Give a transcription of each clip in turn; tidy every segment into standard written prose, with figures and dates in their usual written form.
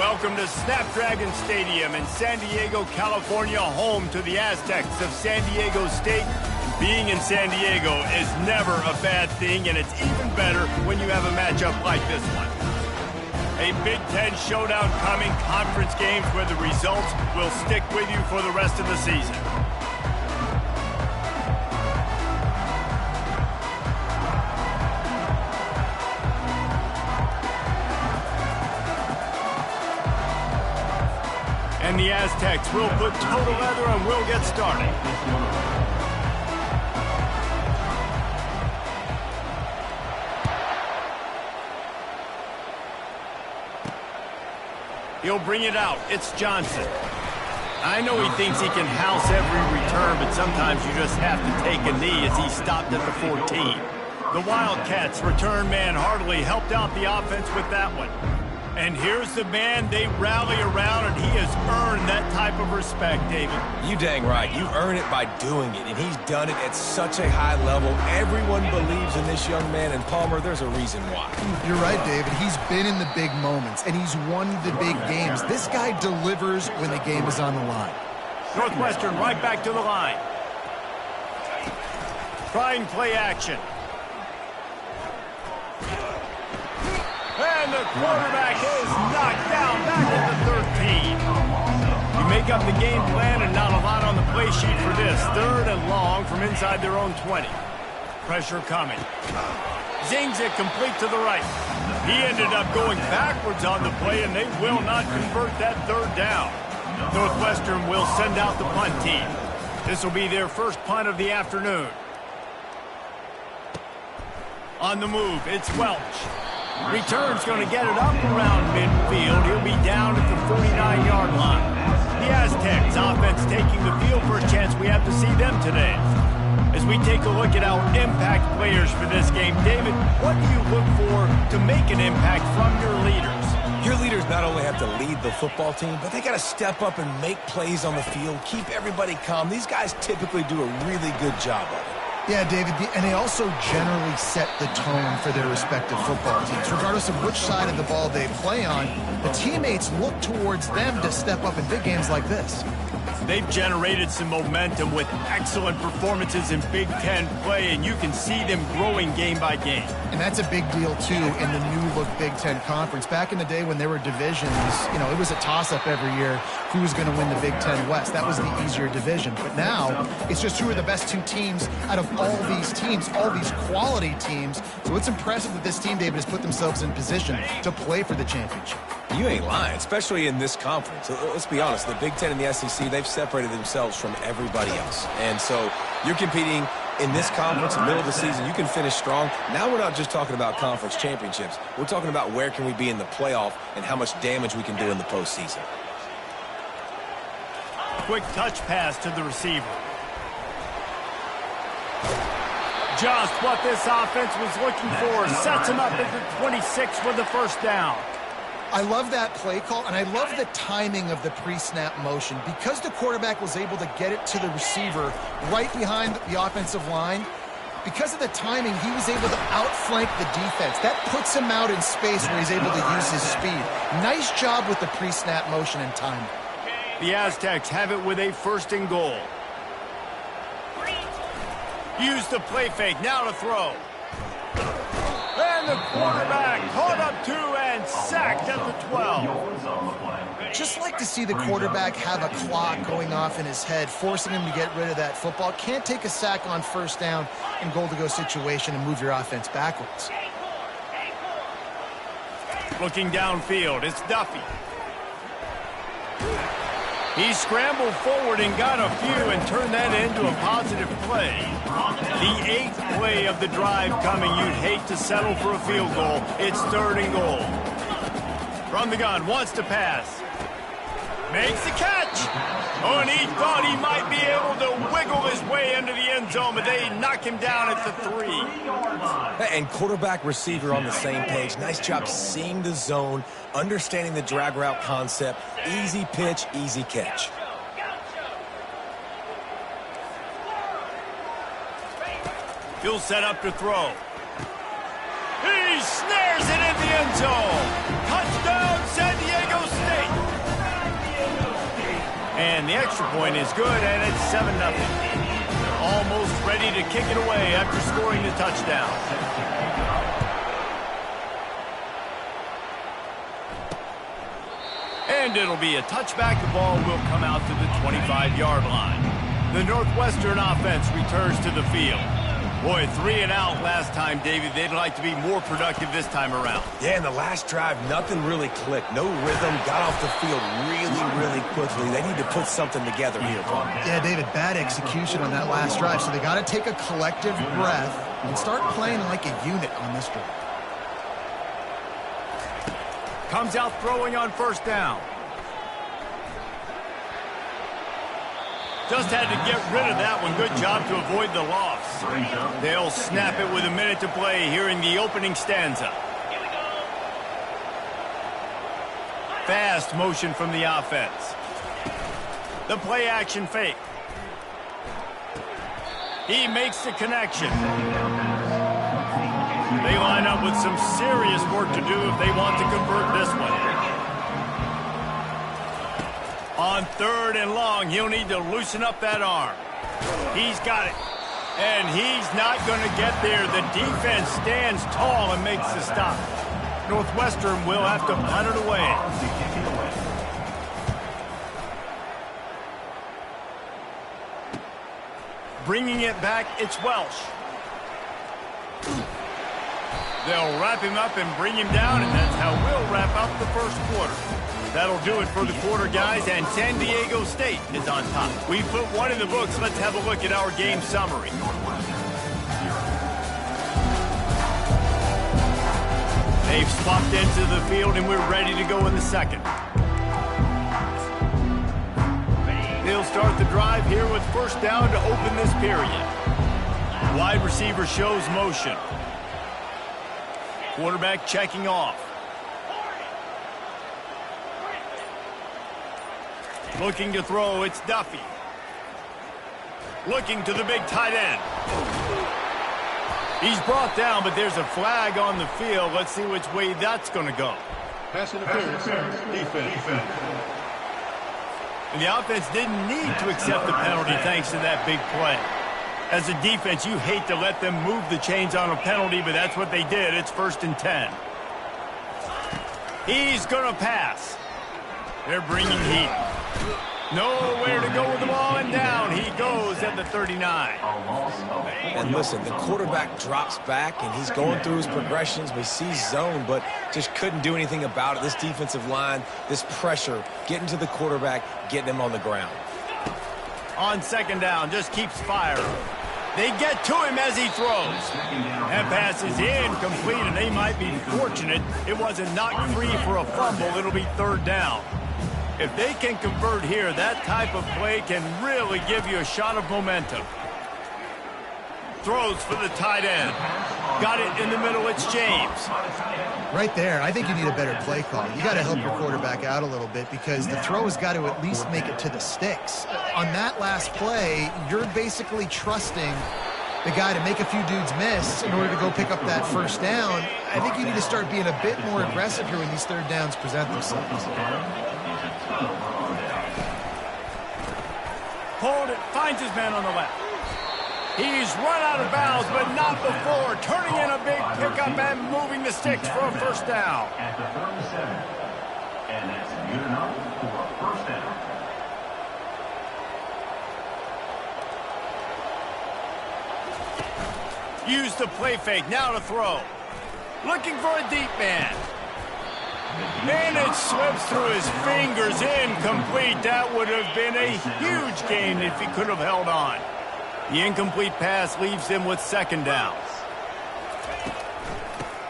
Welcome to Snapdragon Stadium in San Diego, California, home to the Aztecs of San Diego State. Being in San Diego is never a bad thing, and it's even better when you have a matchup like this one. A Big Ten showdown coming, conference games where the results will stick with you for the rest of the season. And the Aztecs will put total leather and we'll get started. He'll bring it out. It's Johnson. I know he thinks he can house every return, but sometimes you just have to take a knee as he stopped at the 14. The Wildcats return man Hartley helped out the offense with that one. And here's the man they rally around, and he has earned that type of respect, David. You dang right. You earn it by doing it, and he's done it at such a high level. Everyone believes in this young man, and Palmer, there's a reason why. You're right, David. He's been in the big moments, and he's won the big games. This guy delivers when the game is on the line. Northwestern right back to the line. Try and play action. And the quarterback is knocked down back at the 13. You make up the game plan and not a lot on the play sheet for this. 3rd and long from inside their own 20. Pressure coming. Zings it complete to the right. He ended up going backwards on the play, and they will not convert that 3rd down. Northwestern will send out the punt team. This will be their first punt of the afternoon. On the move, it's Welch. Return's going to get it up around midfield. He'll be down at the 49-yard line. The Aztecs offense taking the field. First chance we have to see them today. As we take a look at our impact players for this game, David, what do you look for to make an impact from your leaders? Your leaders not only have to lead the football team, but they got to step up and make plays on the field, keep everybody calm. These guys typically do a really good job of it. Yeah, David, and they also generally set the tone for their respective football teams. Regardless of which side of the ball they play on, the teammates look towards them to step up in big games like this. They've generated some momentum with excellent performances in Big Ten play, and you can see them growing game by game. And that's a big deal, too, in the new-look Big Ten Conference. Back in the day when there were divisions, it was a toss-up every year who was going to win the Big Ten West. That was the easier division. But now, it's just who are the best 2 teams out of all these teams, all these quality teams. So it's impressive that this team, David, has put themselves in position to play for the championship. You ain't lying, especially in this conference. Let's be honest, the Big Ten and the SEC, they've separated themselves from everybody else. And so you're competing in this conference, in the middle of the season. You can finish strong. Now we're not just talking about conference championships. We're talking about where can we be in the playoff and how much damage we can do in the postseason. Quick touch pass to the receiver. Just what this offense was looking for. Sets him up at the 26 for the first down. I love that play call, and I love the timing of the pre-snap motion. Because the quarterback was able to get it to the receiver right behind the offensive line, because of the timing, he was able to outflank the defense. That puts him out in space where he's able to use his speed. Nice job with the pre-snap motion and timing. The Aztecs have it with a 1st and goal. Use the play fake, now to throw. And the quarterback caught up 2 and sacked at the 12. Just like to see the quarterback have a clock going off in his head, forcing him to get rid of that football. Can't take a sack on 1st down in goal-to-go situation and move your offense backwards. Looking downfield, it's Duffy. He scrambled forward and got a few and turned that into a positive play. The 8th play of the drive coming. You'd hate to settle for a field goal. It's 3rd and goal. From the gun, wants to pass. Makes the catch. Oh, and he thought he might be able to wiggle his way into the end zone, but they knock him down at the 3. And quarterback receiver on the same page. Nice job seeing the zone, understanding the drag route concept. Easy pitch, easy catch. He'll set up to throw. He snares it in the end zone. Touchdown, San Diego State. And the extra point is good, and it's 7-0. Almost ready to kick it away after scoring the touchdown. And it'll be a touchback. The ball will come out to the 25-yard line. The Northwestern offense returns to the field. Boy, 3 and out last time, David. They'd like to be more productive this time around. Yeah, in the last drive, nothing really clicked. No rhythm, got off the field really quickly. They need to put something together here, Paul. Yeah, David, bad execution on that last drive, so they got to take a collective breath and start playing like a unit on this drive. Comes out throwing on first down. Just had to get rid of that one. Good job to avoid the loss. They'll snap it with a minute to play here in the opening stanza. Fast motion from the offense. The play action fake. He makes the connection. They line up with some serious work to do if they want to convert this one. On 3rd and long, he'll need to loosen up that arm. He's got it. And he's not going to get there. The defense stands tall and makes the stop. Northwestern will have to punt it away. Bringing it back, it's Welsh. They'll wrap him up and bring him down, and that's how we'll wrap up the first quarter. That'll do it for the quarter, guys, and San Diego State is on top. We put one in the books. Let's have a look at our game summary. They've swapped into the field, and we're ready to go in the second. They'll start the drive here with first down to open this period. Wide receiver shows motion. Quarterback checking off. Looking to throw, it's Duffy. Looking to the big tight end. He's brought down, but there's a flag on the field. Let's see which way that's going to go. Pass interference, defense. And the offense didn't need to accept the penalty thanks to that big play. As a defense, you hate to let them move the chains on a penalty, but that's what they did. It's 1st and 10. He's going to pass. They're bringing heat. Nowhere to go with the ball, and down he goes at the 39. And listen, the quarterback drops back, and he's going through his progressions. We see zone, but just couldn't do anything about it. This defensive line, this pressure, getting to the quarterback, getting him on the ground. On 2nd down, just keeps firing. They get to him as he throws. That pass is incomplete, and they might be fortunate it wasn't knocked free for a fumble. It'll be 3rd down. If they can convert here, that type of play can really give you a shot of momentum. Throws for the tight end. Got it in the middle, it's James. Right there, I think you need a better play call. You got to help your quarterback out a little bit because the throw has got to at least make it to the sticks. On that last play, you're basically trusting the guy to make a few dudes miss in order to go pick up that first down. I think you need to start being a bit more aggressive here when these 3rd downs present themselves. Hold it, finds his man on the left. He's run out of bounds, but not before. Turning in a big pickup and moving the sticks for a first down. At the 37. And that's good enough for a first down. Use the play fake, now to throw. Looking for a deep man. And it slips through his fingers, incomplete. That would have been a huge gain if he could have held on. The incomplete pass leaves him with 2nd down.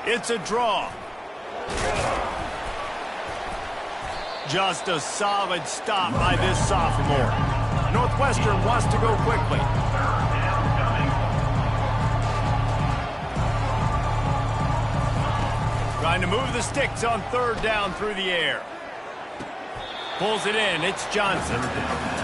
It's a draw. Just a solid stop by this sophomore. Northwestern wants to go quickly. Trying to move the sticks on 3rd down through the air. Pulls it in. It's Johnson.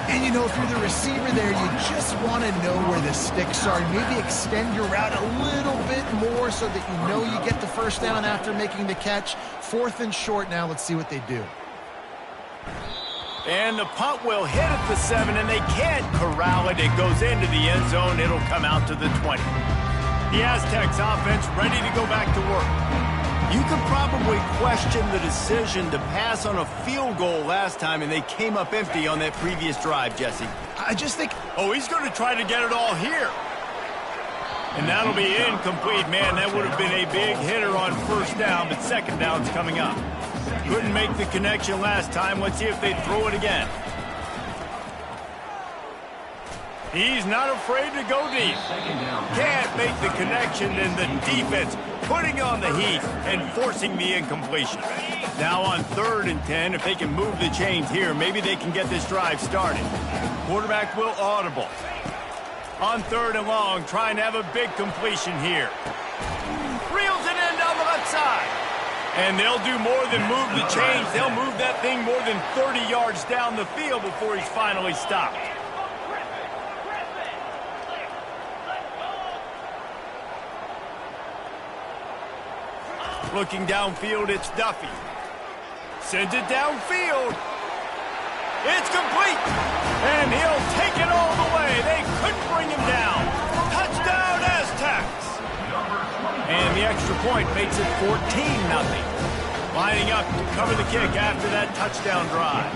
And, you know, if you're the receiver there, you just want to know where the sticks are. Maybe extend your route a little bit more so that you know you get the first down after making the catch. 4th and short now. Let's see what they do. And the punt will hit at the 7, and they can't corral it. It goes into the end zone. It'll come out to the 20. The Aztecs offense ready to go back to work. You could probably question the decision to pass on a field goal last time, and they came up empty on that previous drive, Jesse. I just think... Oh, he's going to try to get it all here. And that'll be incomplete. Man, that would have been a big hitter on first down, but second down's coming up. Couldn't make the connection last time. Let's see if they throw it again. He's not afraid to go deep. Can't make the connection, and the defense putting on the heat and forcing the incompletion. Now on 3rd and 10, if they can move the chains here, maybe they can get this drive started. Quarterback will audible. On 3rd and long, trying to have a big completion here. Reels it in down the left side. And they'll do more than move the chains. They'll move that thing more than 30 yards down the field before he's finally stopped. Looking downfield, it's Duffy. Sends it downfield. It's complete. And he'll take it all the way. They couldn't bring him down. Touchdown, Aztecs. And the extra point makes it 14-0. Lining up to cover the kick after that touchdown drive.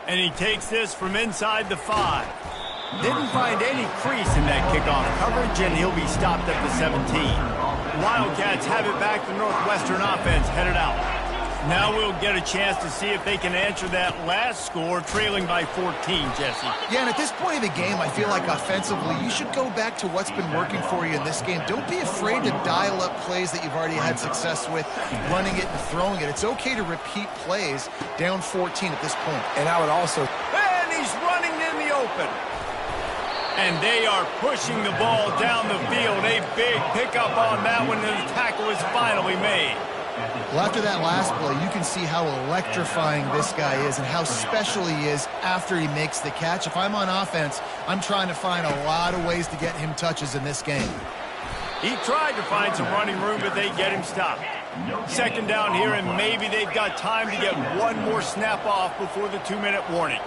And he takes this from inside the 5. Didn't find any crease in that kickoff coverage, and he'll be stopped at the 17. Wildcats have it back. The Northwestern offense headed out. Now we'll get a chance to see if they can answer that last score, trailing by 14, Jesse. Yeah, and at this point in the game, I feel like offensively, you should go back to what's been working for you in this game. Don't be afraid to dial up plays that you've already had success with, running it and throwing it. It's okay to repeat plays down 14 at this point. And I would also... And he's running in the open. And they are pushing the ball down the field. A big pickup on that one, and the tackle is finally made. Well, after that last play, you can see how electrifying this guy is and how special he is after he makes the catch. If I'm on offense, I'm trying to find a lot of ways to get him touches in this game. He tried to find some running room, but they get him stopped. Second down here, and maybe they've got time to get one more snap off before the 2-minute warning.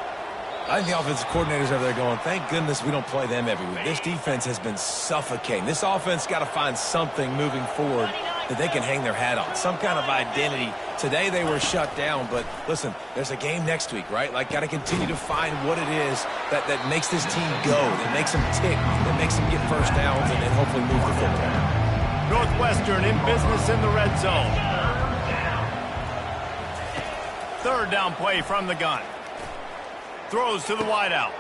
I think the offensive coordinators over there going, thank goodness we don't play them every week. This defense has been suffocating. This offense got to find something moving forward that they can hang their hat on, some kind of identity. Today they were shut down, but listen, there's a game next week, right? Like, got to continue to find what it is that makes this team go, that makes them tick, that makes them get first downs, and then hopefully move the football. Northwestern in business in the red zone. 3rd down play from the gun. Throws to the wideout.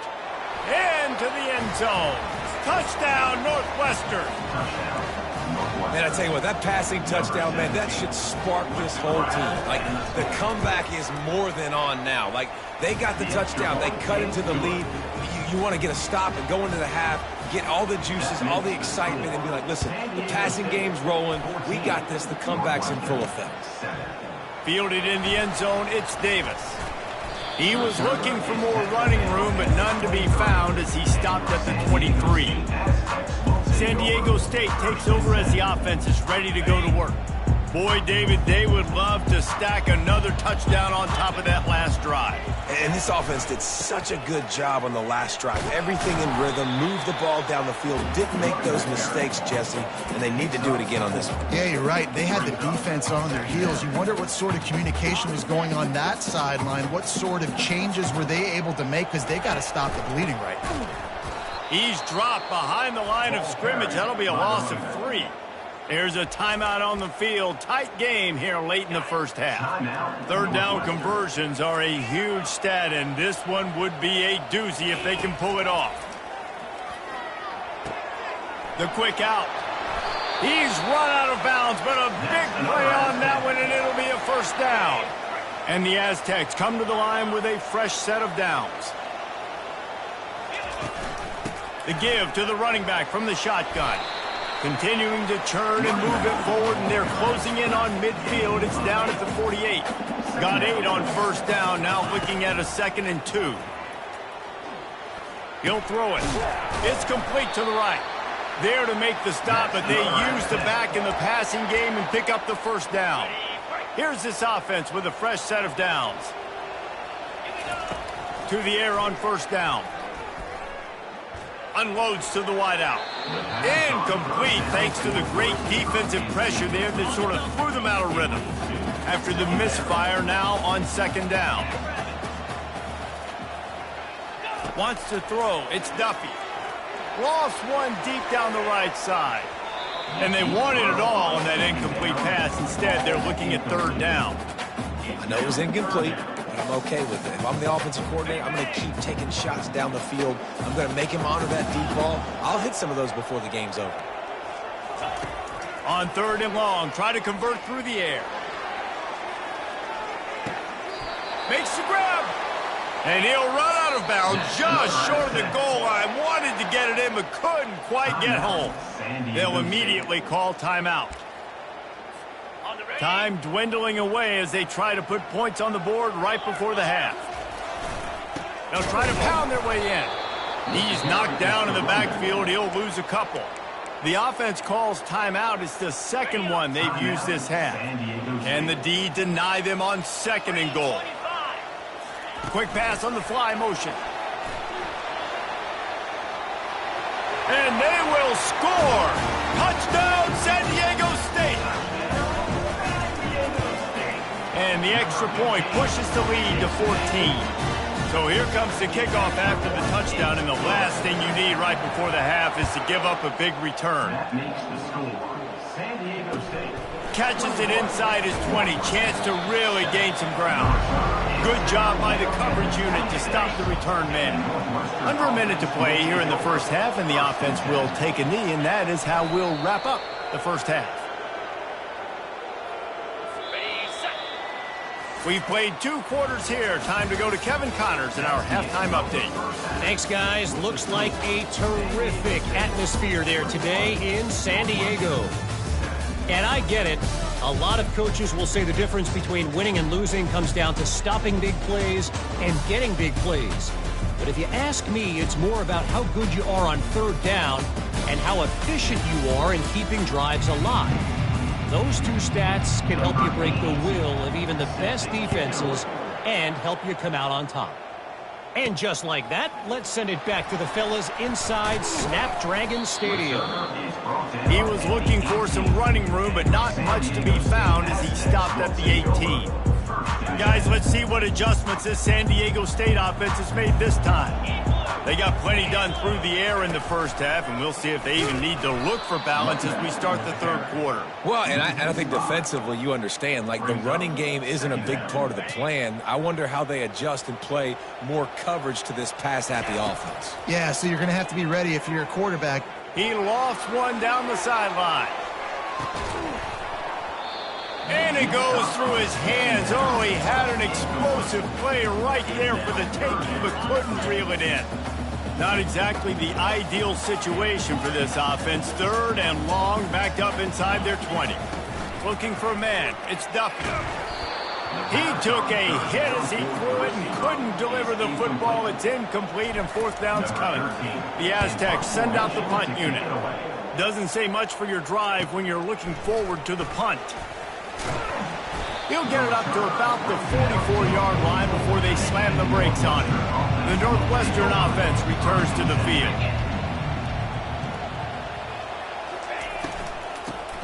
Into the end zone. Touchdown, Northwestern. Man, I tell you what, that passing touchdown, man, that should spark this whole team. Like, the comeback is more than on now. Like, they got the touchdown. They cut into the lead. You want to get a stop and go into the half, get all the juices, all the excitement, and be like, listen, the passing game's rolling. We got this. The comeback's in full effect. Fielded in the end zone, it's Davis. He was looking for more running room, but none to be found as he stopped at the 23. San Diego State takes over as the offense is ready to go to work. Boy, David, they would love to stack another touchdown on top of that last drive. And this offense did such a good job on the last drive. Everything in rhythm, moved the ball down the field, didn't make those mistakes, Jesse, and they need to do it again on this one. Yeah, you're right. They had the defense on their heels. You wonder what sort of communication was going on that sideline. What sort of changes were they able to make, because they got to stop the bleeding right now. He's dropped behind the line of scrimmage. That'll be a loss of 3. There's a timeout on the field. Tight game here late in the first half. 3rd down conversions are a huge stat, and this one would be a doozy if they can pull it off. The quick out. He's run out of bounds, but a big play on that one, and it'll be a first down. And the Aztecs come to the line with a fresh set of downs. The give to the running back from the shotgun. Continuing to churn and move it forward, and they're closing in on midfield. It's down at the 48. Got 8 on first down, now looking at a 2nd and 2. He'll throw it. It's complete to the right. There to make the stop, but they use the back in the passing game and pick up the first down. Here's this offense with a fresh set of downs. To the air on first down. Unloads to the wideout. Incomplete thanks to the great defensive pressure there that sort of threw them out of rhythm. After the misfire, now on 2nd down. Wants to throw. It's Duffy. Lost one deep down the right side. And they wanted it all on that incomplete pass. Instead, they're looking at 3rd down. I know it was incomplete, but I'm okay with it. If I'm the offensive coordinator, I'm going to keep taking shots down the field. I'm going to make him honor that deep ball. I'll hit some of those before the game's over. On 3rd and long, try to convert through the air. Makes the grab. And he'll run out of bounds just short of the goal line. Wanted to get it in, but couldn't quite get home. They'll immediately call timeout. Time dwindling away as they try to put points on the board right before the half. They'll try to pound their way in. He's knocked down in the backfield. He'll lose a couple. The offense calls timeout. It's the 2nd one they've used this half. And the D deny them on 2nd and goal. Quick pass on the fly motion. And they will score. Touchdown, San Diego State. And the extra point pushes the lead to 14. So here comes the kickoff after the touchdown, and the last thing you need right before the half is to give up a big return. That makes the score. San Diego State. Catches it inside his 20. Chance to really gain some ground. Good job by the coverage unit to stop the return man. Under a minute to play here in the first half, and the offense will take a knee, and that is how we'll wrap up the first half. We've played 2 quarters here. Time to go to Kevin Connors in our halftime update. Thanks, guys. Looks like a terrific atmosphere there today in San Diego. And I get it. A lot of coaches will say the difference between winning and losing comes down to stopping big plays and getting big plays. But if you ask me, it's more about how good you are on 3rd down and how efficient you are in keeping drives alive. Those 2 stats can help you break the will of even the best defenses and help you come out on top. And just like that, let's send it back to the fellas inside Snapdragon Stadium. He was looking for some running room, but not much to be found as he stopped at the 18. Guys, let's see what adjustments this San Diego State offense has made this time. They got plenty done through the air in the first half, and we'll see if they even need to look for balance as we start the 3rd quarter. Well, and I think defensively, you understand, like the running game isn't a big part of the plan. I wonder how they adjust and play more coverage to this pass-happy offense. Yeah, so you're going to have to be ready if you're a quarterback. He lofts one down the sideline. And it goes through his hands. Oh, he had an explosive play right there for the taking, but couldn't reel it in. Not exactly the ideal situation for this offense. 3rd and long, backed up inside their 20. Looking for a man. It's Duffy. He took a hit as he threw it and couldn't deliver the football. It's incomplete, and 4th down's coming. The Aztecs send out the punt unit. Doesn't say much for your drive when you're looking forward to the punt. He'll get it up to about the 44-yard line before they slam the brakes on him. The Northwestern offense returns to the field.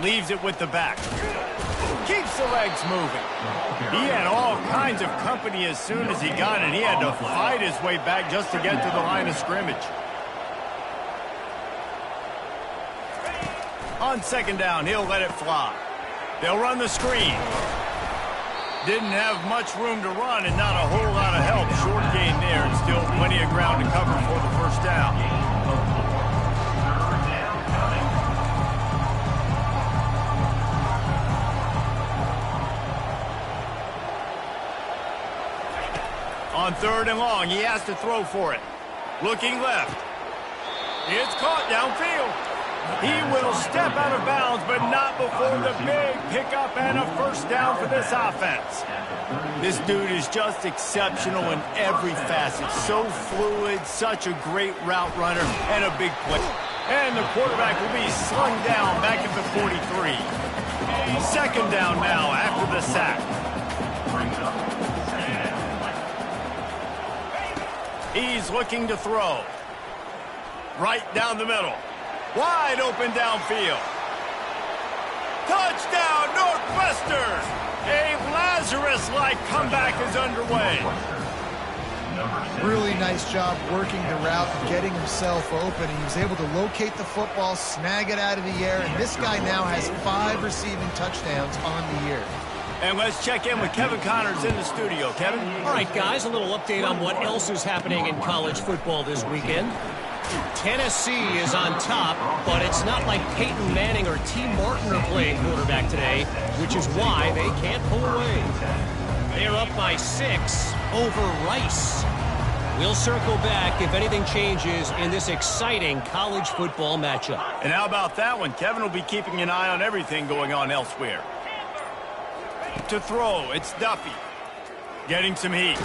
Leaves it with the back. Keeps the legs moving. He had all kinds of company as soon as he got it. He had to fight his way back just to get to the line of scrimmage. On 2nd down, he'll let it fly. They'll run the screen. Didn't have much room to run and not a whole lot of help. Short gain there and still plenty of ground to cover for the first down. On 3rd and long, he has to throw for it. Looking left. It's caught downfield. He will step out of bounds, but not before the big pickup and a first down for this offense. This dude is just exceptional in every facet. So fluid, such a great route runner, and a big play. And the quarterback will be slung down back at the 43. Second down now after the sack. He's looking to throw. Right down the middle. Wide open downfield. Touchdown, Northwestern! A Lazarus-like comeback is underway. Really nice job working the route and getting himself open. He was able to locate the football, snag it out of the air, and this guy now has 5 receiving touchdowns on the year. And let's check in with Kevin Connors in the studio. Kevin? All right, guys, a little update on what else is happening in college football this weekend. Tennessee is on top, but it's not like Peyton Manning or T. Martin are playing quarterback today, which is why they can't pull away. They're up by 6 over Rice. We'll circle back if anything changes in this exciting college football matchup. And how about that one? Kevin will be keeping an eye on everything going on elsewhere. To throw, it's Duffy. Getting some heat.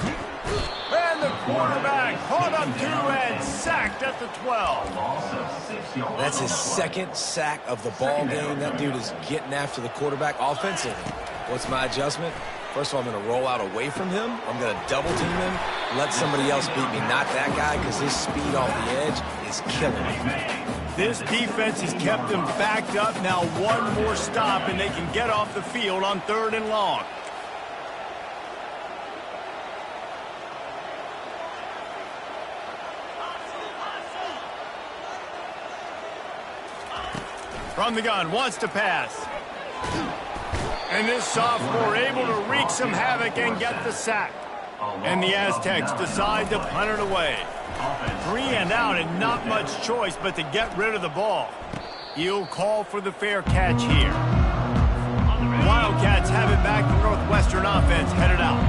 And the quarterback caught up 2 and sacked at the 12. That's his second sack of the ball game. That dude is getting after the quarterback offensively. What's my adjustment? First of all, I'm going to roll out away from him. I'm going to double team him, let somebody else beat me, not that guy, because his speed off the edge is killing me. This defense has kept them backed up. Now one more stop, and they can get off the field on 3rd and long. From the gun, wants to pass. And this sophomore able to wreak some havoc and get the sack. And the Aztecs decide to punt it away. 3 and out and not much choice but to get rid of the ball. He'll call for the fair catch here. Wildcats have it back. The Northwestern offense headed out.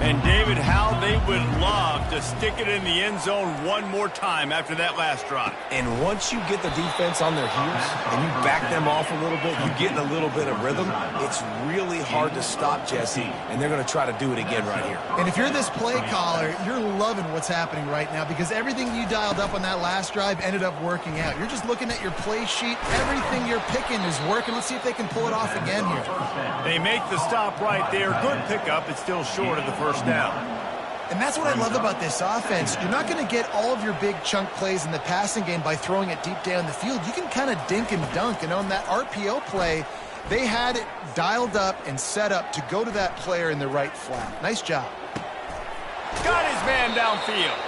And David, how they would love to stick it in the end zone one more time after that last drive. And once you get the defense on their heels and you back them off a little bit, you get in a little bit of rhythm, it's really hard to stop Jesse, and they're going to try to do it again right here. And if you're this play caller, you're loving what's happening right now because everything you dialed up on that last drive ended up working out. You're just looking at your play sheet. Everything you're picking is working. Let's see if they can pull it off again here. They make the stop right there. Good pickup. It's still short of the first down. And that's what I love about this offense. You're not going to get all of your big chunk plays in the passing game by throwing it deep down the field. You can kind of dink and dunk. And on that RPO play, they had it dialed up and set up to go to that player in the right flat. Nice job. Got his man downfield.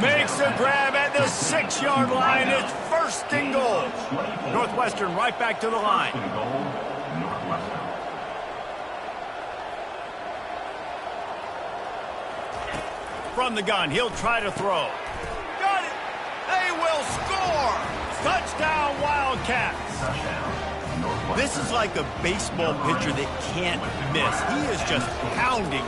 Makes a grab at the 6-yard line. It's 1st and goal. Northwestern right back to the line. From the gun, he'll try to throw. Got it! They will score! Touchdown, Wildcats! This is like a baseball pitcher that can't miss. He is just pounding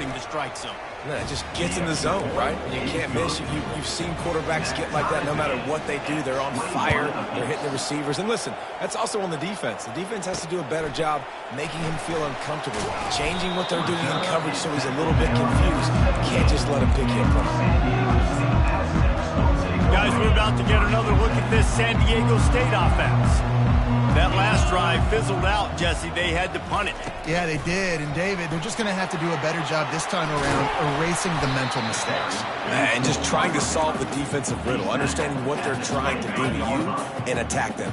the strike zone. Man, it just gets in the zone, right? You can't miss. You've seen quarterbacks get like that no matter what they do. They're on fire. They're hitting the receivers. And listen, that's also on the defense. The defense has to do a better job making him feel uncomfortable, changing what they're doing in coverage so he's a little bit confused. Can't just let him pick him up. Guys, we're about to get another look at this San Diego State offense. That last drive fizzled out, Jesse. They had to punt it. Yeah, they did. And, David, they're just going to have to do a better job this time around erasing the mental mistakes. And just trying to solve the defensive riddle, understanding what they're trying to do to you and attack them.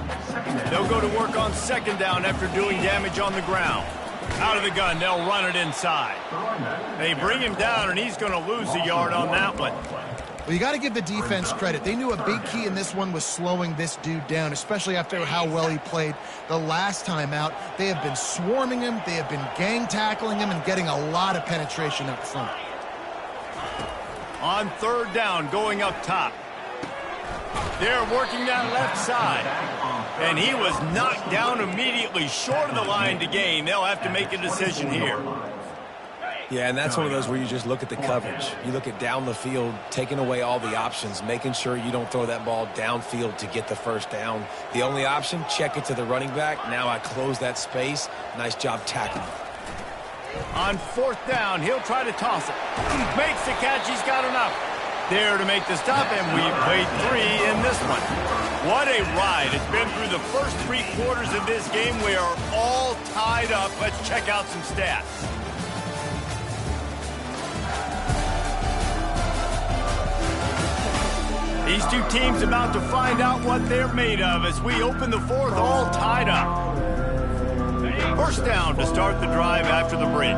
They'll go to work on 2nd down after doing damage on the ground. Out of the gun, they'll run it inside. They bring him down, and he's going to lose a yard on that one. Well, you got to give the defense credit. They knew a big key in this one was slowing this dude down, especially after how well he played the last time out. They have been swarming him. They have been gang tackling him and getting a lot of penetration up front. On 3rd down, going up top. They're working that left side. And he was knocked down immediately, short of the line to gain. They'll have to make a decision here. Yeah, and that's one of those where you just look at the coverage. You look at down the field, taking away all the options, making sure you don't throw that ball downfield to get the first down. The only option, check it to the running back. Now I close that space. Nice job tackling. On 4th down, he'll try to toss it. Makes the catch. He's got enough. There to make the stop, and we played 3 in this one. What a ride. It's been through the first 3 quarters of this game. We are all tied up. Let's check out some stats. These two teams about to find out what they're made of as we open the 4th, all tied up. First down to start the drive after the break.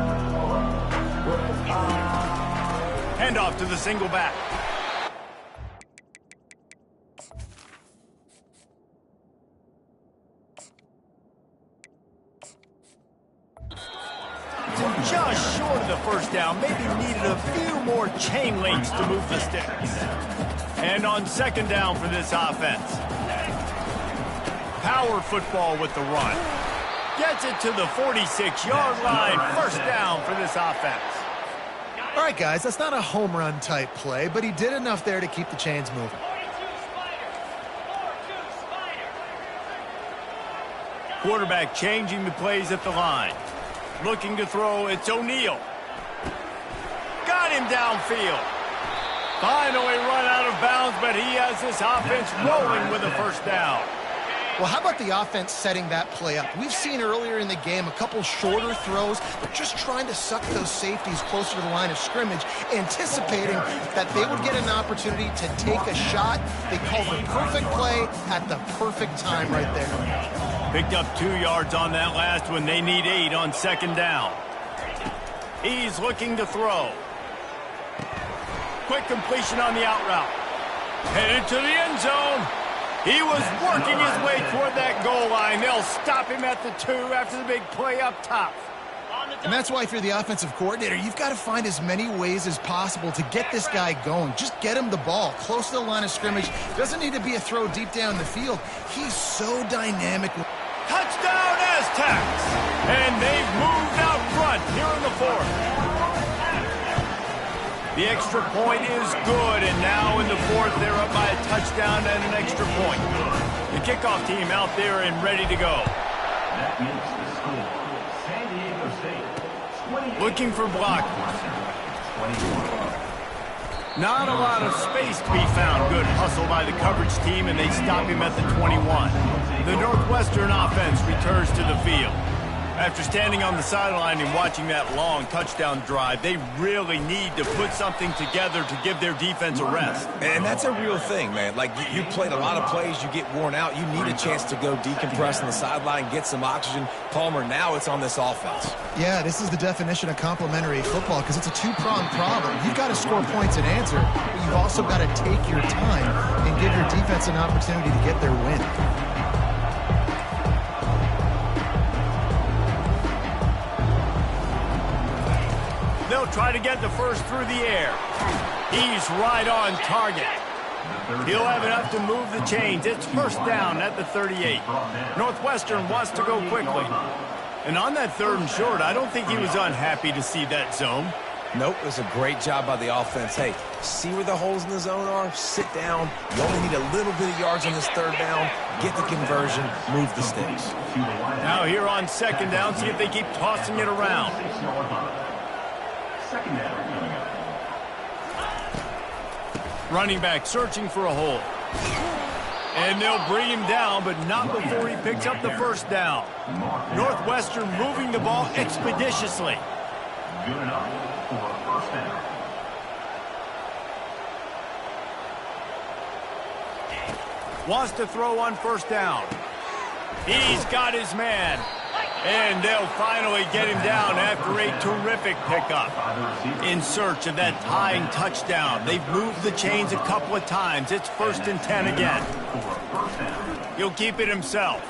Hand off to the single back. Just short of the first down. Maybe needed a few more chain links to move the sticks. And on 2nd down for this offense. Power football with the run. Gets it to the 46-yard line. First down for this offense. All right, guys, that's not a home run type play, but he did enough there to keep the chains moving. Quarterback changing the plays at the line. Looking to throw, it's O'Neal. Got him downfield. Finally run out of bounds, but he has this offense rolling with a first down. Well, how about the offense setting that play up? We've seen earlier in the game a couple shorter throws, but just trying to suck those safeties closer to the line of scrimmage, anticipating that they would get an opportunity to take a shot. They called the perfect play at the perfect time right there. Picked up 2 yards on that last one. They need 8 on 2nd down. He's looking to throw. Quick completion on the out route. Headed to the end zone. He was working his way toward that goal line. They'll stop him at the 2 after the big play up top. And that's why if you're the offensive coordinator, you've got to find as many ways as possible to get this guy going. Just get him the ball close to the line of scrimmage. Doesn't need to be a throw deep down the field. He's so dynamic. Touchdown Aztecs! And they've moved out front here in the 4th. The extra point is good, and now in the 4th, they're up by a touchdown and an extra point. The kickoff team out there and ready to go. That makes the score. San Diego State, 28. Looking for blockers. 21. Not a lot of space to be found. Good hustle by the coverage team, and they stop him at the 21. The Northwestern offense returns to the field. After standing on the sideline and watching that long touchdown drive, they really need to put something together to give their defense a rest. And that's a real thing, man. Like, you played a lot of plays, you get worn out, you need a chance to go decompress on the sideline, get some oxygen. Palmer, now it's on this offense. Yeah, this is the definition of complementary football because it's a two-pronged problem. You've got to score points and answer, but you've also got to take your time and give your defense an opportunity to get their win. They'll try to get the first through the air. He's right on target. He'll have enough to move the chains. It's first down at the 38. Northwestern wants to go quickly. And on that 3rd and short, I don't think he was unhappy to see that zone. Nope, it was a great job by the offense. Hey, see where the holes in the zone are? Sit down. You only need a little bit of yards on this 3rd down. Get the conversion. Move the sticks. Now here on 2nd down, see if they keep tossing it around. Second down coming up. Running back searching for a hole. And they'll bring him down, but not before he picks up the first down. Northwestern moving the ball expeditiously. Good enough for a first down. Wants to throw on first down. He's got his man. And they'll finally get him down after a terrific pickup. In search of that tying touchdown. They've moved the chains a couple of times. It's 1st and 10 again. He'll keep it himself.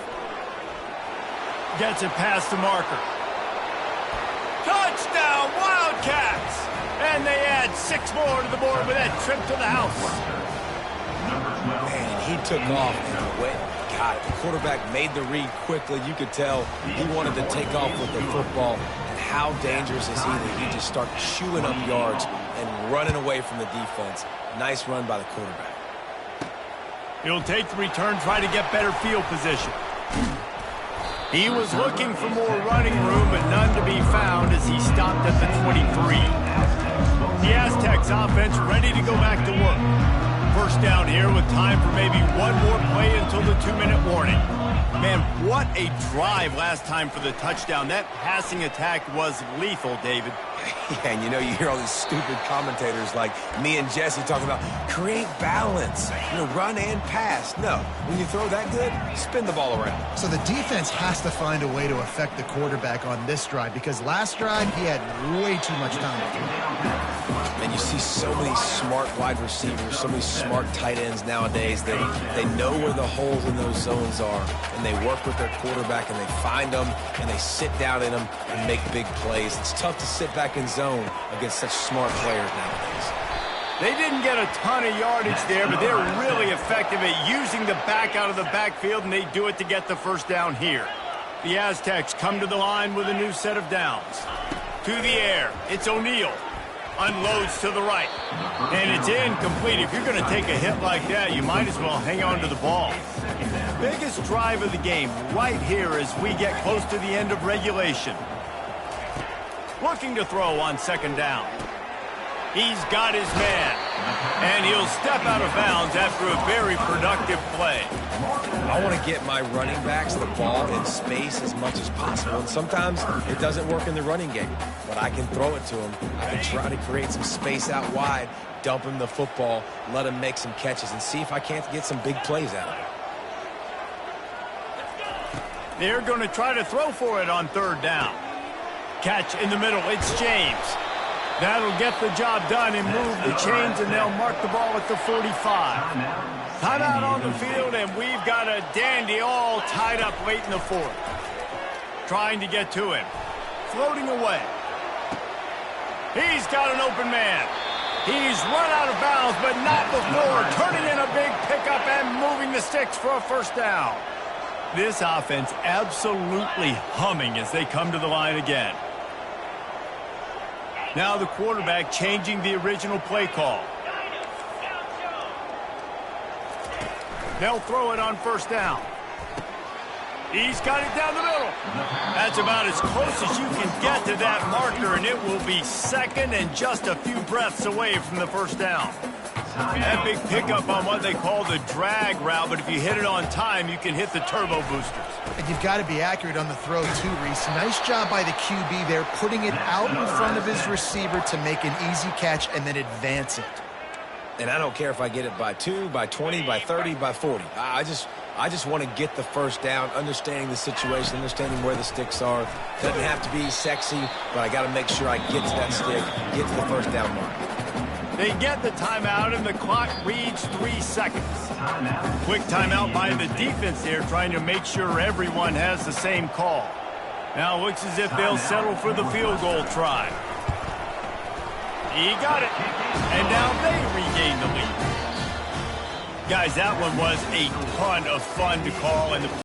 Gets it past the marker. Touchdown, Wildcats! And they add 6 more to the board with that trip to the house. Man, he took off and went. God, the quarterback made the read quickly. You could tell he wanted to take off with the football and how dangerous is he that he just start chewing up yards and running away from the defense. Nice run by the quarterback. He'll take the return, try to get better field position. He was looking for more running room, but none to be found as he stopped at the 23. The Aztecs offense ready to go back to work. First down here with time for maybe one more play until the 2-minute warning. Man, what a drive last time for the touchdown. That passing attack was lethal, David. Yeah, and you hear all these stupid commentators like me and Jesse talking about create balance, run and pass. No, when you throw that good, spin the ball around. So the defense has to find a way to affect the quarterback on this drive because last drive he had way too much time to throw. And you see so many smart wide receivers, so many smart tight ends nowadays that they know where the holes in those zones are, and they work with their quarterback, and they find them, and they sit down in them and make big plays. It's tough to sit back in zone against such smart players nowadays. They didn't get a ton of yardage there, but they're really effective at using the back out of the backfield, and they do it to get the first down here. The Aztecs come to the line with a new set of downs. To the air, it's O'Neal. Unloads to the right. And it's incomplete. If you're going to take a hit like that, you might as well hang on to the ball. Biggest drive of the game right here as we get close to the end of regulation. Looking to throw on second down. He's got his man. And he'll step out of bounds after a very productive play. I want to get my running backs the ball in space as much as possible. And sometimes it doesn't work in the running game, but I can throw it to him. I can try to create some space out wide, dump him the football, let him make some catches, and see if I can't get some big plays out of it. They're going to try to throw for it on third down. Catch in the middle. It's James. That'll get the job done and move the chains, and they'll mark the ball at the 45. Timeout on the field, and we've got a dandy all tied up late in the fourth. Trying to get to him. Floating away. He's got an open man. He's run out of bounds, but not before turning in a big pickup and moving the sticks for a first down. This offense absolutely humming as they come to the line again. Now the quarterback changing the original play call. They'll throw it on first down. He's got it down the middle. That's about as close as you can get to that marker, and it will be second and just a few breaths away from the first down. That big pickup on what they call the drag route, but if you hit it on time, you can hit the turbo boosters. And you've got to be accurate on the throw too, Reese. Nice job by the QB there, putting it out in front of his receiver to make an easy catch and then advance it. And I don't care if I get it by 2, by 20, by 30, by 40. I just want to get the first down, understanding the situation, understanding where the sticks are. Doesn't have to be sexy, but I got to make sure I get to that stick, get to the first down mark. They get the timeout, and the clock reads 3 seconds. Quick timeout by the defense there, trying to make sure everyone has the same call. Now it looks as if they'll settle for the field goal try. He got it, and now they regain the lead. Guys, that one was a ton of fun to call, and the